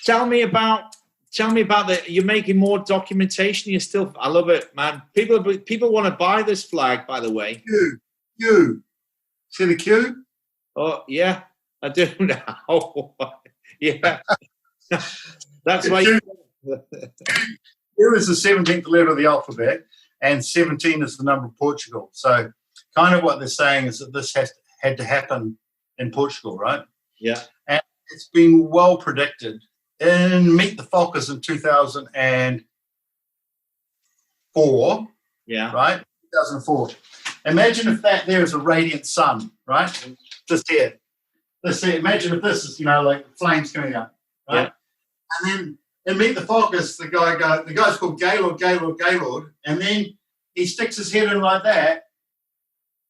tell me about you're making more documentation. I love it, man. People want to buy this flag, by the way. Q. See the Q? Oh, yeah, I do now. Yeah. That's why Q is the 17th letter of the alphabet, and 17 is the number of Portugal. So kind of what they're saying is that this had to happen in Portugal, right? Yeah. And it's been well predicted. In Meet the Fockers in 2004, yeah, right? 2004. Imagine if that there is a radiant sun, right? Just here. Let's see. Imagine if this is, like flames coming up, right? Yeah. And then in Meet the Fockers, the guy's called Gaylord, and then he sticks his head in like that.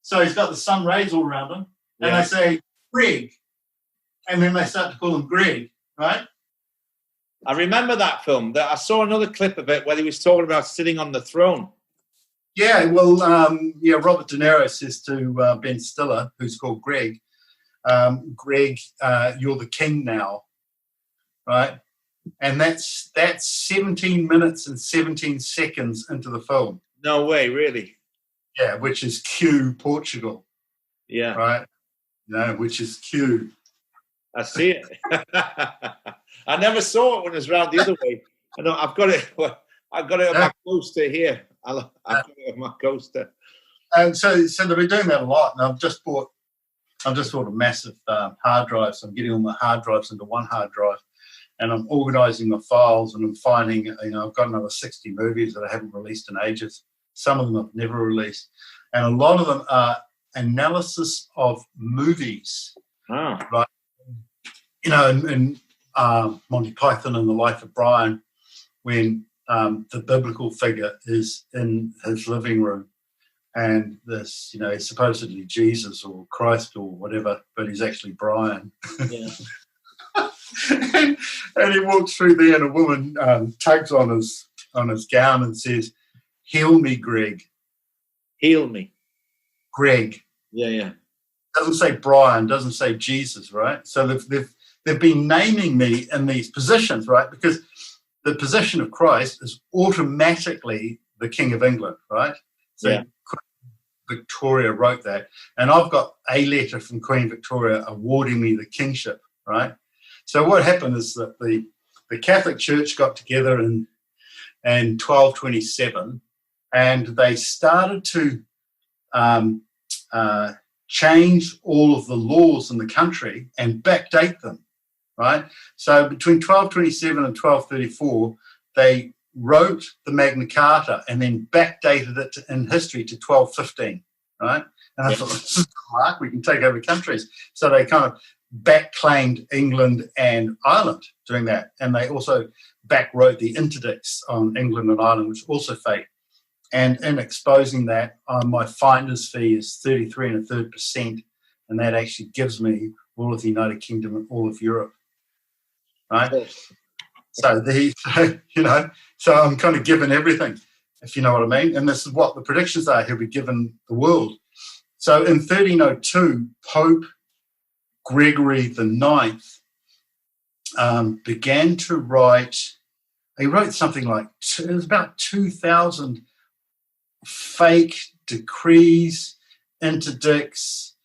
So he's got the sun rays all around him, and they say Greg, and then they start to call him Greg, right? I remember that film. I saw another clip of it where he was talking about sitting on the throne. Yeah, well, Robert De Niro says to Ben Stiller, who's called Greg, Greg, you're the king now, right? And that's 17 minutes and 17 seconds into the film. No way, really? Yeah, which is Q Portugal. Yeah. Right? Which is Q. I see it. I never saw it when it was round the other way. I know I've got it on my coaster here. I've got it on my coaster. And so they've been doing that a lot. And I've just bought a massive hard drive. So I'm getting all my hard drives into one hard drive, and I'm organising my files, and I'm finding, I've got another 60 movies that I haven't released in ages. Some of them I've never released, and a lot of them are analysis of movies. Oh. Right? In Monty Python and the Life of Brian, when the biblical figure is in his living room, and this, is supposedly Jesus or Christ or whatever, but he's actually Brian. Yeah. and he walks through there, and a woman tugs on his gown and says, "Heal me, Greg." Heal me, Greg. Yeah. Doesn't say Brian. Doesn't say Jesus, right? So they've been naming me in these positions, right? Because the position of Christ is automatically the King of England, right? So yeah. Queen Victoria wrote that, and I've got a letter from Queen Victoria awarding me the kingship, right? So what happened is that the Catholic Church got together in 1227, and they started to change all of the laws in the country and backdate them, right? So between 1227 and 1234, they wrote the Magna Carta and then backdated it in history to 1215, right? And I thought, this is smart, we can take over countries. So they kind of backclaimed England and Ireland doing that. And they also backwrote the interdicts on England and Ireland, which is also fake. And in exposing that, my finder's fee is 33 1/3%, and that actually gives me all of the United Kingdom and all of Europe, right? So so I'm kind of given everything, if you know what I mean. And this is what the predictions are. He'll be given the world. So in 1302, Pope Gregory the IX began to write. He wrote something like it was about 2,000 fake decrees, interdicts,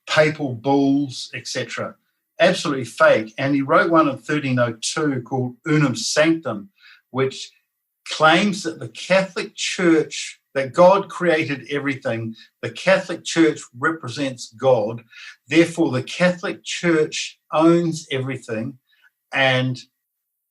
papal bulls, etc. Absolutely fake. And he wrote one in 1302 called Unum Sanctum, which claims that the Catholic Church, that God created everything, the Catholic Church represents God, therefore the Catholic Church owns everything, and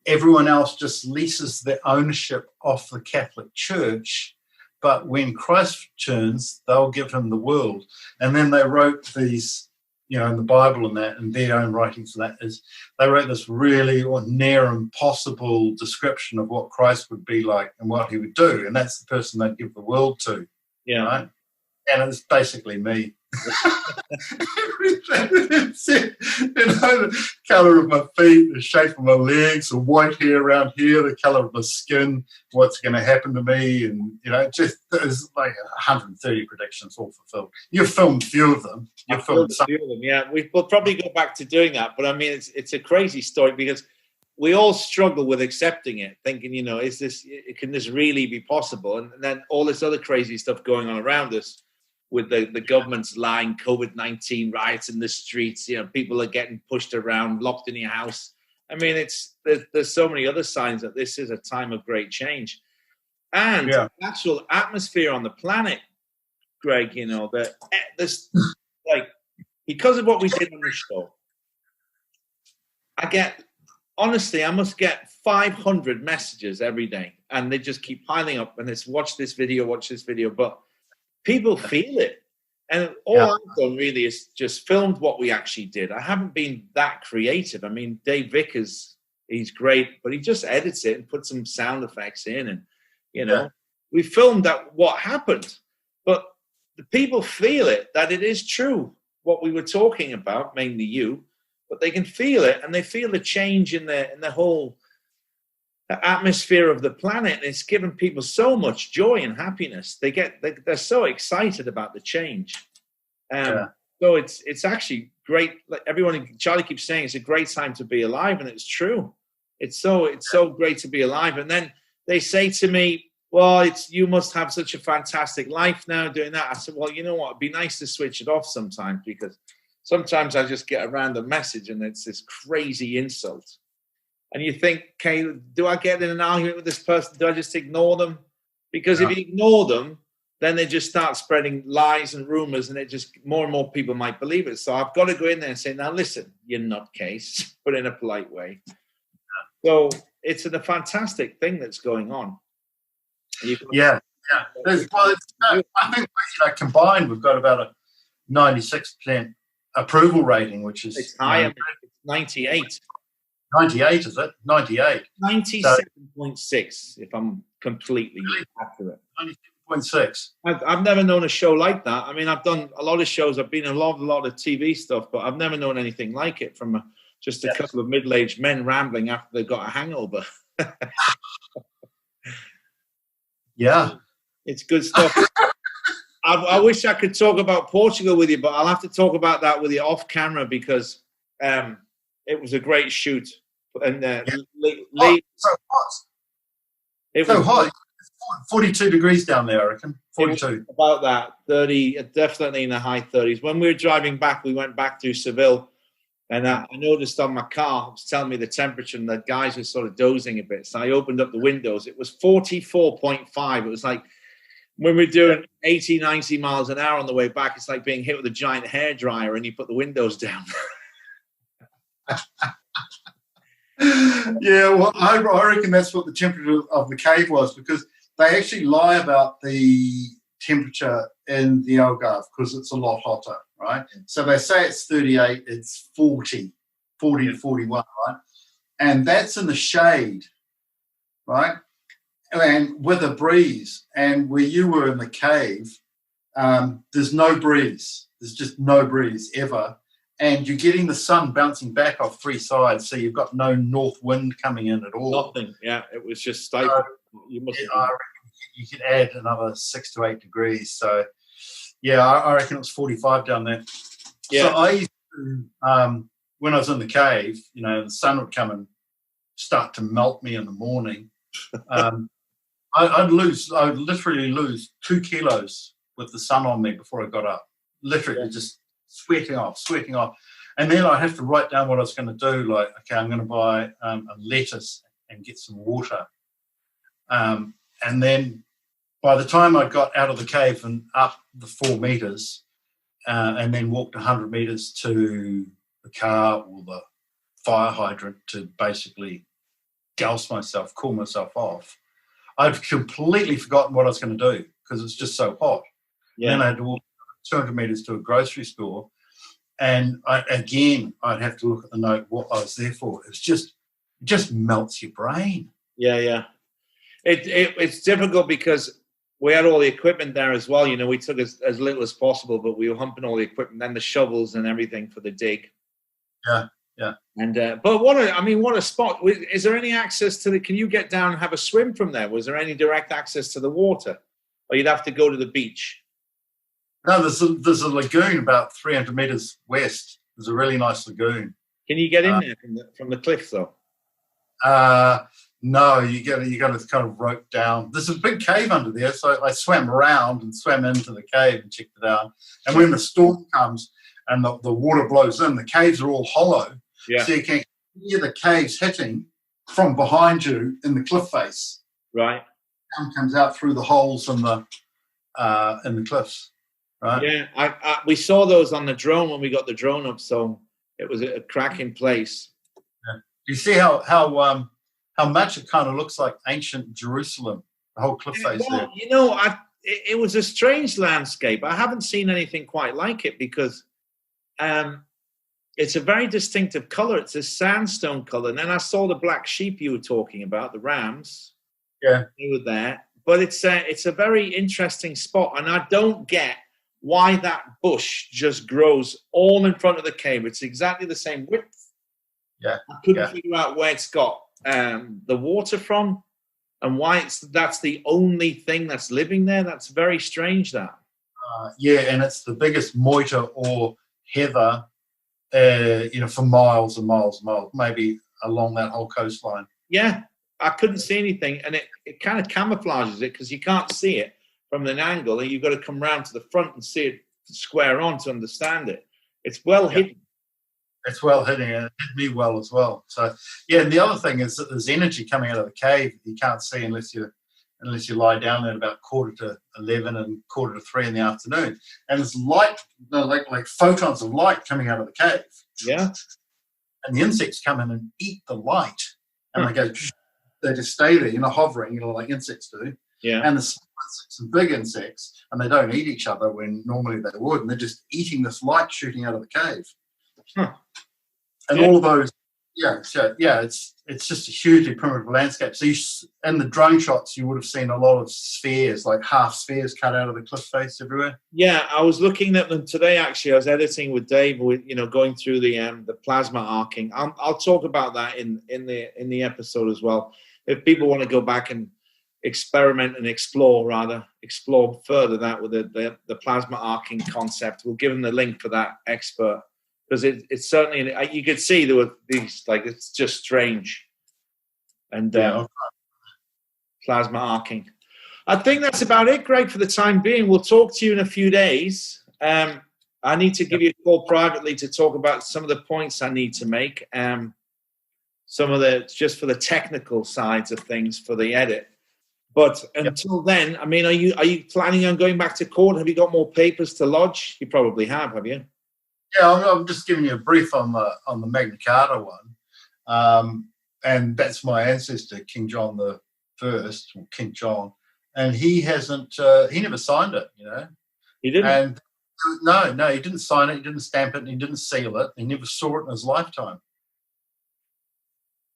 everyone else just leases the ownership of the Catholic Church. But when Christ returns, they'll give him the world. And then they wrote these, in the Bible and that, and their own writings, and that is, they wrote this really near impossible description of what Christ would be like and what he would do. And that's the person they'd give the world to. Yeah. Right? and it's basically me. Everything, the colour of my feet, the shape of my legs, the white hair around here, the colour of my skin, what's going to happen to me, and just there's like 130 predictions all fulfilled. You've filmed a few of them. You've filmed some. A few of them, yeah. We'll probably go back to doing that, but I mean, it's a crazy story because we all struggle with accepting it, thinking, can this really be possible? And then all this other crazy stuff going on around us with the government's lying COVID-19 riots in the streets, people are getting pushed around, locked in your house. I mean, there's so many other signs that this is a time of great change. And the actual atmosphere on the planet, Greg, that this, like, because of what we did on the show, I must get 500 messages every day, and they just keep piling up, and it's watch this video, but people feel it. And all I've done really is just filmed what we actually did. I haven't been that creative. I mean, Dave Vickers, he's great, but he just edits it and puts some sound effects in, and, we filmed that what happened, but the people feel it, that it is true, what we were talking about, mainly you, but they can feel it, and they feel the change in the whole atmosphere of the planet, and it's given people so much joy and happiness. They're so excited about the change. So it's actually great. Like Charlie keeps saying, it's a great time to be alive, and it's true. It's so great to be alive. And then they say to me, well, you must have such a fantastic life now doing that. I said, well, you know what? It'd be nice to switch it off sometimes, because sometimes I just get a random message and it's this crazy insult. And you think, okay, do I get in an argument with this person? Do I just ignore them? Because if you ignore them, then they just start spreading lies and rumors, and more and more people might believe it. So I've got to go in there and say, now listen, you nutcase, but in a polite way. So it's a fantastic thing that's going on. I think combined we've got about a 96% approval rating, which is it's high. It's 98. 98, is it? 98. 97.6, if I'm completely accurate. 97.6. I've never known a show like that. I mean, I've done a lot of shows. I've been in a lot of TV stuff, but I've never known anything like it from just a couple of middle-aged men rambling after they've got a hangover. Yeah. It's good stuff. I wish I could talk about Portugal with you, but I'll have to talk about that with you off camera, because it was a great shoot. And so hot. It was hot. 42 degrees down there, I reckon. 42. About that. 30, definitely in the high 30s. When we were driving back, we went back to Seville, and I noticed on my car, it was telling me the temperature, and the guys were sort of dozing a bit. So I opened up the windows. It was 44.5. It was like when we're doing 80, 90 miles an hour on the way back, it's like being hit with a giant hairdryer and you put the windows down. Yeah, well, I reckon that's what the temperature of the cave was, because they actually lie about the temperature in the Algarve because it's a lot hotter, right? So they say it's 38, it's 40 to 41, right? And that's in the shade, right? And with a breeze. And where you were in the cave, there's no breeze. There's just no breeze ever. And you're getting the sun bouncing back off three sides, so you've got no north wind coming in at all. Nothing, yeah. It was just stable. I reckon you could add another 6 to 8 degrees. So, yeah, I reckon it was 45 down there. Yeah. So I used to, when I was in the cave, the sun would come and start to melt me in the morning. I'd literally lose 2 kilos with the sun on me before I got up. Literally, just sweating off. And then I'd have to write down what I was going to do, like, okay, I'm going to buy a lettuce and get some water. And then by the time I got out of the cave and up the 4 meters and then walked 100 meters to the car or the fire hydrant to basically douse myself, cool myself off, I'd completely forgotten what I was going to do because it's just so hot. Yeah. Then I had to walk 200 meters to a grocery store, and I'd have to look at the note what I was there for. It just melts your brain. Yeah. It's difficult because we had all the equipment there as well. You know, we took as little as possible, but we were humping all the equipment, then the shovels and everything for the dig. Yeah, yeah. And but what a spot! Is there any access to the? Can you get down and have a swim from there? Was there any direct access to the water, or you'd have to go to the beach? No, there's a lagoon about 300 meters west. There's a really nice lagoon. Can you get in there from the cliff though? No, you got to kind of rope down. There's a big cave under there, so I swam around and swam into the cave and checked it out. And when the storm comes and the water blows in, the caves are all hollow, so you can hear the caves hitting from behind you in the cliff face. Right. Sound comes out through the holes in the cliffs. Right. Yeah, we saw those on the drone when we got the drone up, so it was a cracking place. Yeah. You see how much it kind of looks like ancient Jerusalem, the whole cliff face there. You know, it was a strange landscape. I haven't seen anything quite like it because it's a very distinctive color. It's a sandstone color. And then I saw the black sheep you were talking about, the rams. Yeah. They were there. But it's a very interesting spot. And I don't get why that bush just grows all in front of the cave. It's exactly the same width. Yeah. I couldn't figure out where it's got the water from and why that's the only thing that's living there. That's very strange, that. And it's the biggest moita or heather, for miles and miles and miles, maybe along that whole coastline. Yeah, I couldn't see anything, and it kind of camouflages it because you can't see it from an angle, and you've got to come round to the front and see it square on to understand it. It's well hidden. It's well hidden, and it did me well as well. So, and the other thing is that there's energy coming out of the cave that you can't see unless you lie down there at about 11:15 and 2:45 in the afternoon. And there's light, like photons of light coming out of the cave. Yeah. And the insects come in and eat the light, and they just stay there, hovering, like insects do. Yeah. And the small insects and big insects, and they don't eat each other when normally they would, and they're just eating this light shooting out of the cave. Huh. And all of those, it's just a hugely primitive landscape. So in the drone shots, you would have seen a lot of spheres, like half spheres cut out of the cliff face everywhere. Yeah, I was looking at them today, actually. I was editing with Dave, going through the plasma arcing. I'll talk about that in the episode as well. If people want to go back and experiment and explore further that with the plasma arcing concept, we'll give them the link for that expert. Because it's certainly, you could see there were these, it's just strange. And plasma arcing. I think that's about it, Greg, for the time being. We'll talk to you in a few days. I need to give you a call privately to talk about some of the points I need to make. Just for the technical sides of things for the edit. But until then, are you planning on going back to court? Have you got more papers to lodge? You probably have you? Yeah, I'm just giving you a brief on the Magna Carta one, and that's my ancestor, King John the First, or King John, and he hasn't. He never signed it, He didn't. And no, he didn't sign it. He didn't stamp it. And he didn't seal it. He never saw it in his lifetime.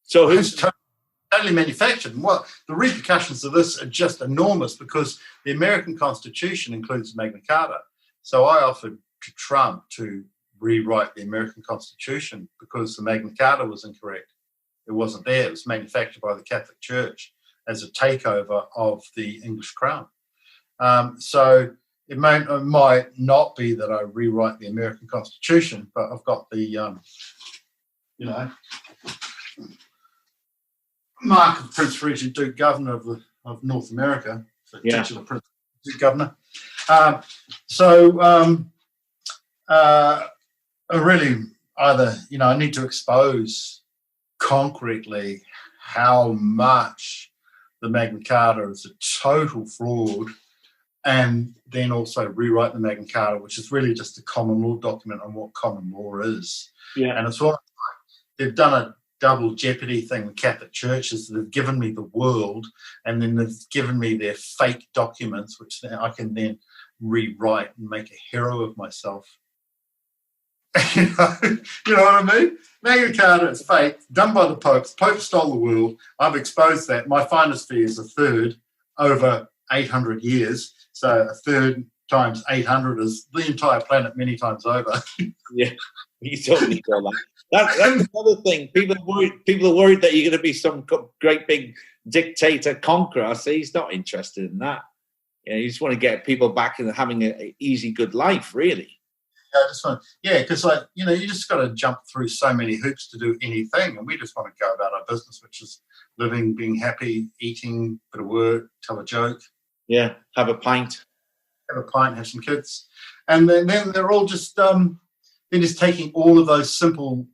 So it's totally manufactured. And the repercussions of this are just enormous because the American Constitution includes Magna Carta. So I offered to Trump to rewrite the American Constitution because the Magna Carta was incorrect. It wasn't there. It was manufactured by the Catholic Church as a takeover of the English crown. So it might not be that I rewrite the American Constitution, but I've got the, mark of Prince Regent Duke Governor of North America, so titular Prince Duke Governor. I really I need to expose concretely how much the Magna Carta is a total fraud, and then also rewrite the Magna Carta, which is really just a common law document on what common law is. Yeah. And it's like they've done a double jeopardy thing with Catholic churches. They've given me the world, and then they've given me their fake documents, which I can then rewrite and make a hero of myself. You know what I mean? Magna Carta is fake, done by the Pope. The Pope stole the world. I've exposed that. My finder's fee is a third over 800 years. So a third times 800 is the entire planet many times over. Yeah, you totally got that. That's another thing. People are worried that you're going to be some great big dictator conqueror. So he's not interested in that. You just want to get people back and having an easy, good life, really. Because you just got to jump through so many hoops to do anything, and we just want to go about our business, which is living, being happy, eating, bit of work, tell a joke. Yeah, have a pint. Have some kids, and then they're all just they're just taking all of those simple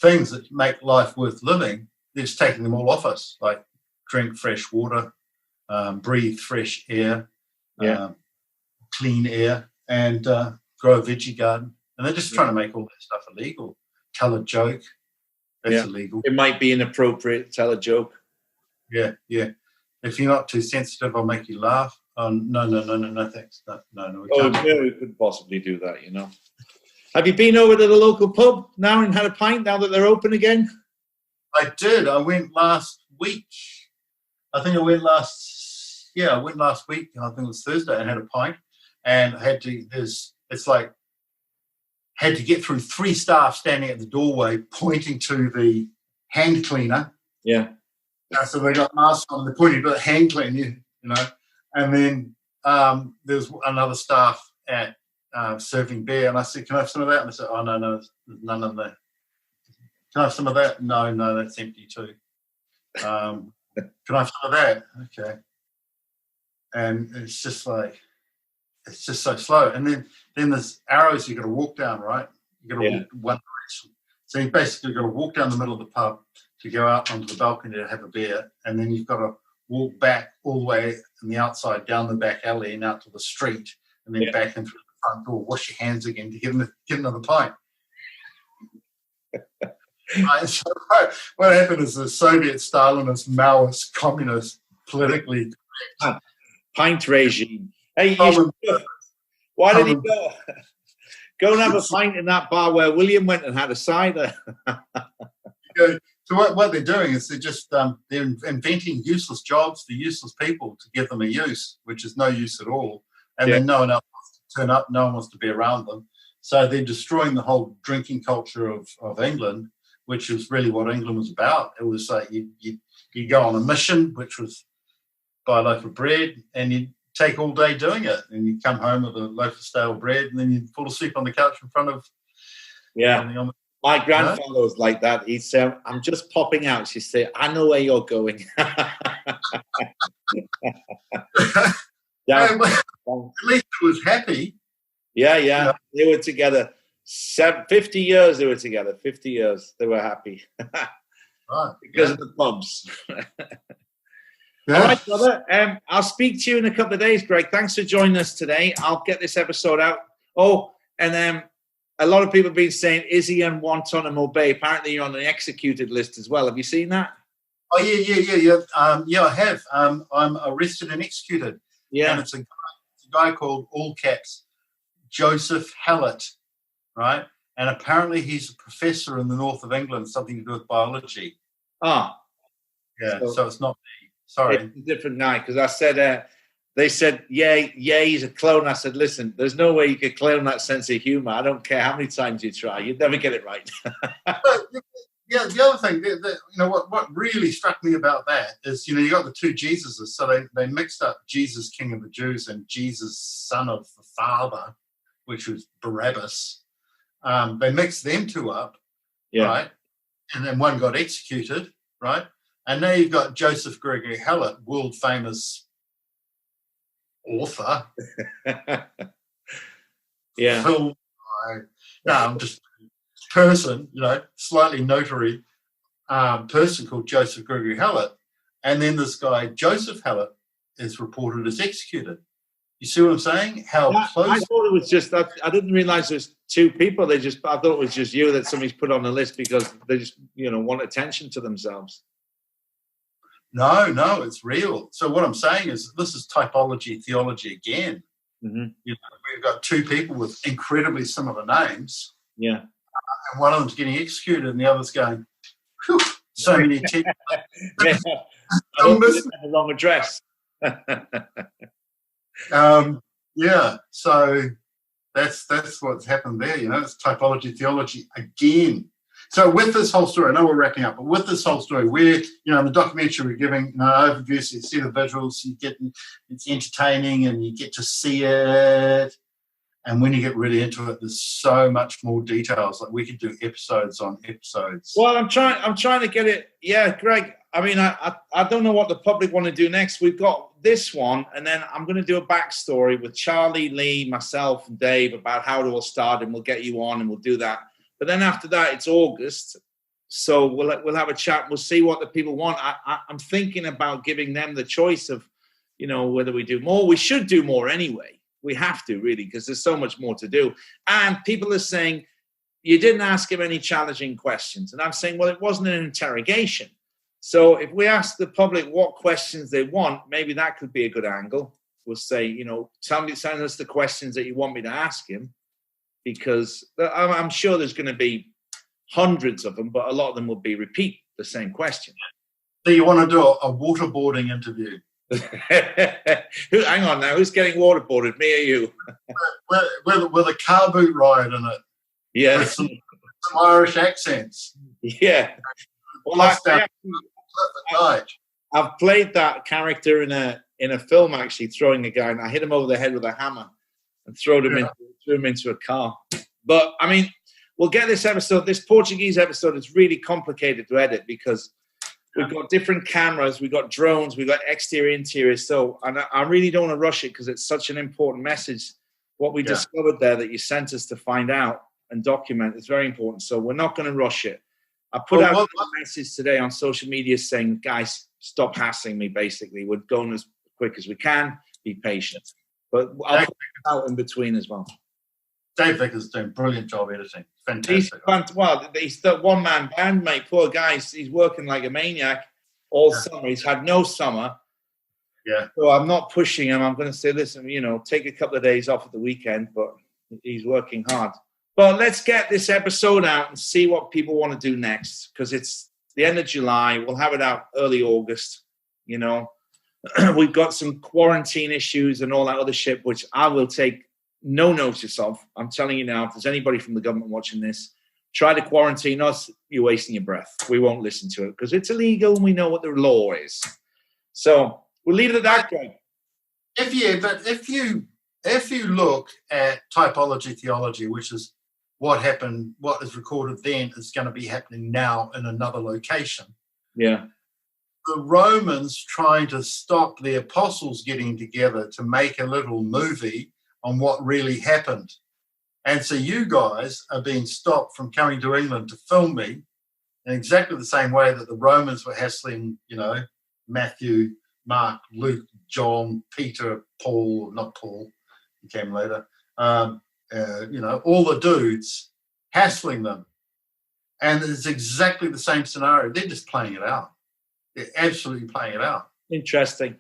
things that make life worth living. They're just taking them all off us, like drink fresh water, breathe fresh air, clean air, and grow a veggie garden. And they're just trying to make all that stuff illegal. Tell a joke, that's illegal. It might be inappropriate. Tell a joke. Yeah. If you're not too sensitive, I'll make you laugh. No, thanks. No. We couldn't possibly do that, you know. Have you been over to the local pub now and had a pint now that they're open again? I did. I went last week. I went last week. I think it was Thursday, and had a pint. And I had to. Had to get through 3 staff standing at the doorway pointing to the hand cleaner. Yeah. So they got masks on. They're pointing to the hand cleaner, you know. And then there's another staff at serving beer, and I said, "Can I have some of that?" And they said, "Oh no, there's none of that." Can I have some of that? No, that's empty too. Can I have some of that? Okay. And it's just so slow. And then there's arrows you got to walk down, right? You got to walk one direction. So you basically got to walk down the middle of the pub to go out onto the balcony to have a beer, and then you've got to walk back all the way on the outside down the back alley and out to the street, and then back in through the front door, wash your hands again to get another pint. So what happened is the Soviet, Stalinist, Maoist, communist, politically pint regime. Hey, why did he go and have a pint in that bar where William went and had a cider? So what they're doing is they're inventing useless jobs for useless people to give them a use, which is no use at all. And then no one else wants to turn up, no one wants to be around them. So they're destroying the whole drinking culture of England, which is really what England was about. It was like you go on a mission, which was buy a loaf of bread, and you take all day doing it. And you come home with a loaf of stale bread, and then you fall asleep on the couch in front of My grandfather was like that. He'd say, "I'm just popping out." She'd say, "I know where you're going." At least it was happy. Yeah. They were together. 50 years they were together. 50 years they were happy. Right. Because of the pubs. All right, brother. I'll speak to you in a couple of days, Greg. Thanks for joining us today. I'll get this episode out. Oh, and a lot of people have been saying, is he on Guantanamo Bay? Apparently you're on the executed list as well. Have you seen that? Oh, yeah. I have. I'm arrested and executed. Yeah. And it's a guy called, all caps, Joseph Hallett, right? And apparently he's a professor in the north of England, something to do with biology. Ah. Yeah, so it's not me. Sorry. It's a different guy, because I said, they said, yeah, he's a clone. I said, listen, there's no way you could clone that sense of humor. I don't care how many times you try. You'd never get it right. Yeah, the other thing, what really struck me about that is, you got the two Jesuses. So they mixed up Jesus, King of the Jews, and Jesus, Son of the Father, which was Barabbas. They mixed them two up, right? And then one got executed, right? And now you've got Joseph Gregory Hallett, world famous author. Film. I'm just person, slightly notary person called Joseph Gregory Hallett. And then this guy, Joseph Hallett, is reported as executed. You see what I'm saying? How close? I thought it was just that. I didn't realize there's two people. I thought it was just you that somebody's put on the list because they just, want attention to themselves. No, it's real. So what I'm saying is this is typology theology again. Mm-hmm. We've got two people with incredibly similar names. Yeah. And one of them's getting executed and the other's going, whew, so many people. I don't the wrong address. Yeah, so that's what's happened there. It's typology theology again. So with this whole story, I know we're wrapping up, but with this whole story, where in the documentary we're giving overview, so you see the visuals, it's entertaining, and you get to see it. And when you get really into it, there's so much more details. Like we could do episodes on episodes. Well, I'm trying to get it. Yeah, Greg. I mean, I don't know what the public want to do next. We've got this one, and then I'm going to do a backstory with Charlie, Lee, myself, and Dave about how it all started, and we'll get you on, and we'll do that. But then after that, it's August, so we'll have a chat. We'll see what the people want. I'm thinking about giving them the choice of, whether we do more. We should do more anyway. We have to, really, because there's so much more to do. And people are saying, you didn't ask him any challenging questions. And I'm saying, well, it wasn't an interrogation. So if we ask the public what questions they want, maybe that could be a good angle. We'll say, send us the questions that you want me to ask him, because I'm sure there's going to be hundreds of them, but a lot of them will be repeat the same question. So you want to do a waterboarding interview? Hang on now, who's getting waterboarded, me or you? with a car boot ride in it. Yeah. With some Irish accents. Yeah. Well, I've played that character in a film, actually, throwing a guy, and I hit him over the head with a hammer and threw him into a car. But I mean, we'll get this episode. This Portuguese episode is really complicated to edit because we've got different cameras, we've got drones, we've got exterior, interior. So, and I really don't want to rush it because it's such an important message. What we discovered there that you sent us to find out and document is very important. So we're not going to rush it. I put out a message today on social media saying, guys, stop hassling me, basically. We're going as quick as we can. Be patient. But I'll put it out in between as well. Dave Vicker's doing a brilliant job editing. Fantastic. He's the one-man band, mate. Poor guy. He's working like a maniac all summer. He's had no summer. Yeah. So I'm not pushing him. I'm going to say, listen, take a couple of days off at the weekend, but he's working hard. But let's get this episode out and see what people want to do next, because it's the end of July. We'll have it out early August. We've got some quarantine issues and all that other shit, which I will take no notice of. I'm telling you now, if there's anybody from the government watching this, try to quarantine us, you're wasting your breath. We won't listen to it because it's illegal and we know what the law is. So we'll leave it at that, Greg. If you look at typology theology, which is what happened, what is recorded then is going to be happening now in another location. Yeah. The Romans trying to stop the apostles getting together to make a little movie on what really happened. And so you guys are being stopped from coming to England to film me in exactly the same way that the Romans were hassling, Matthew, Mark, Luke, John, Peter, Paul, not Paul, he came later, all the dudes, hassling them. And it's exactly the same scenario. They're just playing it out. They're absolutely playing it out. Interesting.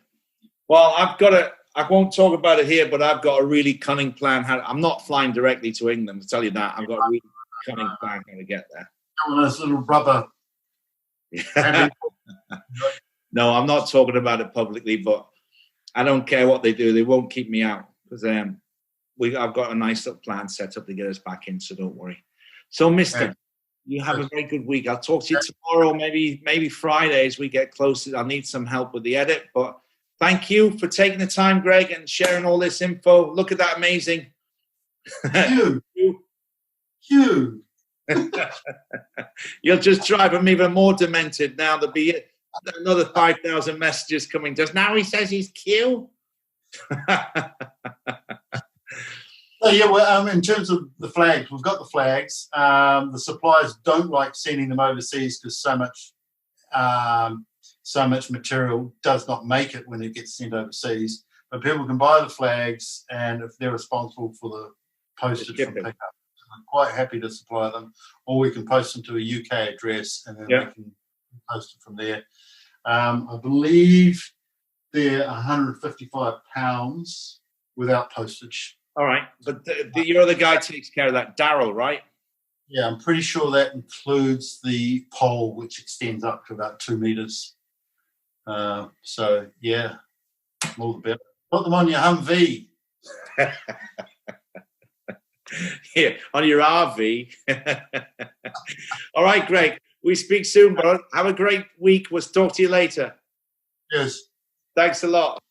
Well, I won't talk about it here, but I've got a really cunning plan. I'm not flying directly to England, to tell you that. I've got a really cunning plan how to get there. One of those little rubber. No, I'm not talking about it publicly, but I don't care what they do. They won't keep me out because I've got a nice little plan set up to get us back in, so don't worry. So, Mister, you have a very good week. I'll talk to you tomorrow, maybe Friday as we get closer. I'll need some help with the edit, but thank you for taking the time, Greg, and sharing all this info. Look at that amazing. Hugh. You'll just drive him even more demented now. There'll be another 5,000 messages coming. Now he says he's Q. In terms of the flags, we've got the flags. The suppliers don't like sending them overseas because so much material does not make it when it gets sent overseas. But people can buy the flags, and if they're responsible for the postage from pickup, I'm quite happy to supply them. Or we can post them to a UK address, and then we can post it from there. I believe they're £155 without postage. All right, but your other guy takes care of that, Daryl, right? Yeah, I'm pretty sure that includes the pole, which extends up to about 2 meters. So, yeah, All the better. Put them on your Humvee. Yeah, on your RV. All right, Greg. We speak soon, bro. Have a great week. We'll talk to you later. Yes. Thanks a lot.